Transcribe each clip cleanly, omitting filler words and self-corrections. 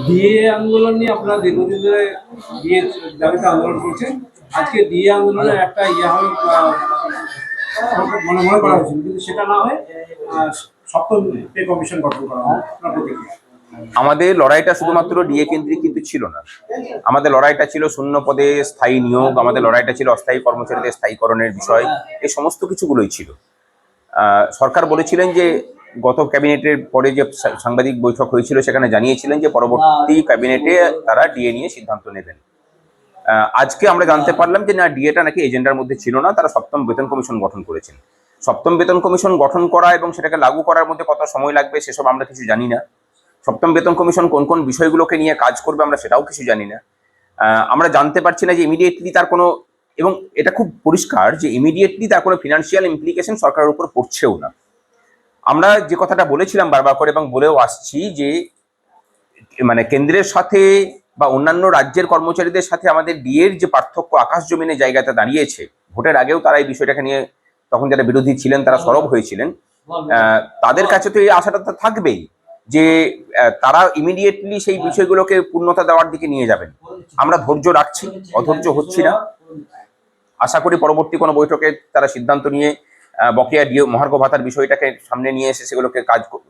DA আন্দোলন নিয়ে আপনারা দীর্ঘদিন ধরে ডিএ দাবিতে আন্দোলন করছেন। আজকে ডিএ আন্দোলনের একটা হবে মনে মনে করা হয়েছিল, কিন্তু সেটা না হয়ে সপ্তম পে কমিশন গঠন করা হয়। আপনার প্রতিক্রিয়া? আমাদের লড়াইটা শুধুমাত্র ডিএ কেন্দ্রিক কিন্তু ছিল না। আমাদের লড়াইটা ছিল শূন্য পদে স্থায়ী নিয়োগ, আমাদের লড়াইটা ছিল অস্থায়ী কর্মচারীদের স্থায়ীকরণের বিষয়, এই সমস্ত কিছুগুলোই ছিল। সরকার বলেছিলেন যে গত ক্যাবিনেটের পরে যে সাংবাদিক বৈঠক হয়েছিল সেখানে জানিয়েছিলেন যে পরবর্তী ক্যাবিনেটে তারা ডিএ নিয়ে সিদ্ধান্ত নেবেন। আজকে আমরা জানতে পারলাম যে না, ডিএটা নাকি এজেন্ডার মধ্যে ছিল না, তারা সপ্তম বেতন কমিশন গঠন করেছেন। সপ্তম বেতন কমিশন গঠন করা এবং সেটাকে লাগু করার মধ্যে কত সময় লাগবে সেসব আমরা কিছু জানি না। সপ্তম বেতন কমিশন কোন কোন বিষয়গুলোকে নিয়ে কাজ করবে আমরা সেটাও কিছু জানি না। আমরা জানতে পারছি না যে ইমিডিয়েটলি তার কোনো, এবং এটা খুব পরিষ্কার যে ইমিডিয়েটলি তার কোনো ফিনান্সিয়াল ইমপ্লিকেশন সরকারের উপর পড়ছেও না। আমরা যে কথাটা বলেছিলাম বারবার করে এবং বলেও আসছি যে মানে কেন্দ্রের সাথে বা অন্যান্য রাজ্যের কর্মচারীদের সাথে আমাদের ডিএর যে পার্থক্য আকাশ জমিনের জায়গাতে দাঁড়িয়েছে, ভোটের আগেও তারা এই বিষয়টাকে নিয়ে তখন যারা বিরোধী ছিলেন তারা সরব হয়েছিলেন। তাদের কাছে তো এই আশাটা থাকবেই যে তারা ইমিডিয়েটলি সেই বিষয়গুলোকে পূর্ণতা দেওয়ার দিকে নিয়ে যাবেন। আমরা ধৈর্য রাখছি, অধৈর্য হচ্ছি না। আশা করি পরবর্তী কোনো বৈঠকে তারা সিদ্ধান্ত নিয়ে বকেয়া ডিও মহার্ঘ ভাতার বিষয়টাকে সামনে নিয়ে এসে সেগুলোকে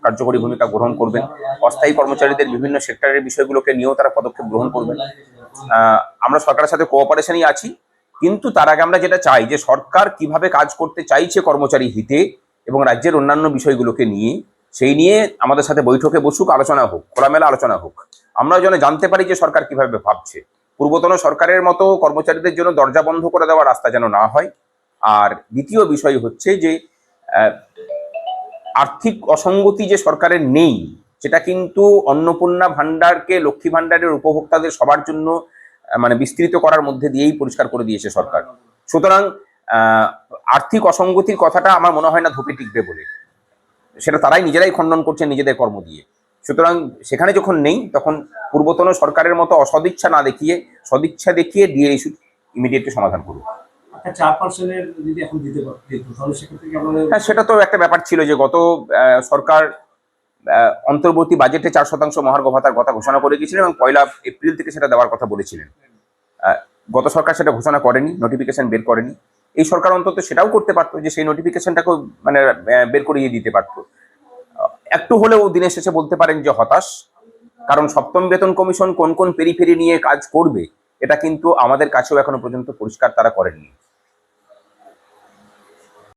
কার্যকরী ভূমিকা গ্রহণ করবেন। অস্থায়ী কর্মচারীদের বিভিন্ন সেক্টরের বিষয়গুলোকে নিয়েও তারা পদক্ষেপ গ্রহণ করবেন। আমরা সরকারের সাথে কোঅপারেশনই আছি, কিন্তু তার আগে আমরা যেটা চাই যে সরকার কিভাবে কাজ করতে চাইছে কর্মচারী হিতে এবং রাজ্যের অন্যান্য বিষয়গুলোকে নিয়ে, সেই নিয়ে আমাদের সাথে বৈঠকে বসুক, আলোচনা হোক, খোলামেলা আলোচনা হোক। আমরা যেন জানতে পারি যে সরকার কিভাবে ভাবছে। পূর্বতন সরকারের মতো কর্মচারীদের জন্য দরজা বন্ধ করে দেওয়ার রাস্তা যেন না হয়। আর দ্বিতীয় বিষয় হচ্ছে যে আর্থিক অসঙ্গতি যে সরকারের নেই, সেটা কিন্তু অন্নপূর্ণা ভাণ্ডারকে লক্ষ্মী ভাণ্ডারের উপভোক্তাদের সবার জন্য মানে বিস্তৃত করার মধ্যে দিয়েই পরিষ্কার করে দিয়েছে সরকার। সুতরাং আর্থিক অসঙ্গতির কথাটা আমার মনে হয় না ধোপে টিকবে বলে, সেটা তারাই নিজেরাই খণ্ডন করছেন নিজেদের কর্ম দিয়ে। সুতরাং সেখানে যখন নেই তখন পূর্বতন সরকারের মতো অসদিচ্ছা না দেখিয়ে সদিচ্ছা দেখিয়ে ডিএ ইস্যু ইমিডিয়েটলি সমাধান করুন। হ্যাঁ, সেটা তো একটা ব্যাপার ছিল যে গত সরকার অন্তর্বর্তী বাজেটে 4% মহার্ঘ ভাতার কথা ঘোষণা করে গিয়েছিলেন এবং 1 এপ্রিল থেকে সেটা দেওয়ার কথা বলেছিলেন। গত সরকার সেটা ঘোষণা করেনি, নোটিফিকেশন বের করেনি। এই সরকার অন্তত সেটাও করতে পারতো যে সেই নোটিফিকেশনটাকেও মানে বের করিয়ে দিতে পারতো। একটু হলেও দিনের শেষে বলতে পারেন যে হতাশ, কারণ সপ্তম বেতন কমিশন কোন কোন পেরিফেরি নিয়ে কাজ করবে এটা কিন্তু আমাদের কাছেও এখনো পর্যন্ত পরিষ্কার তারা করেননি।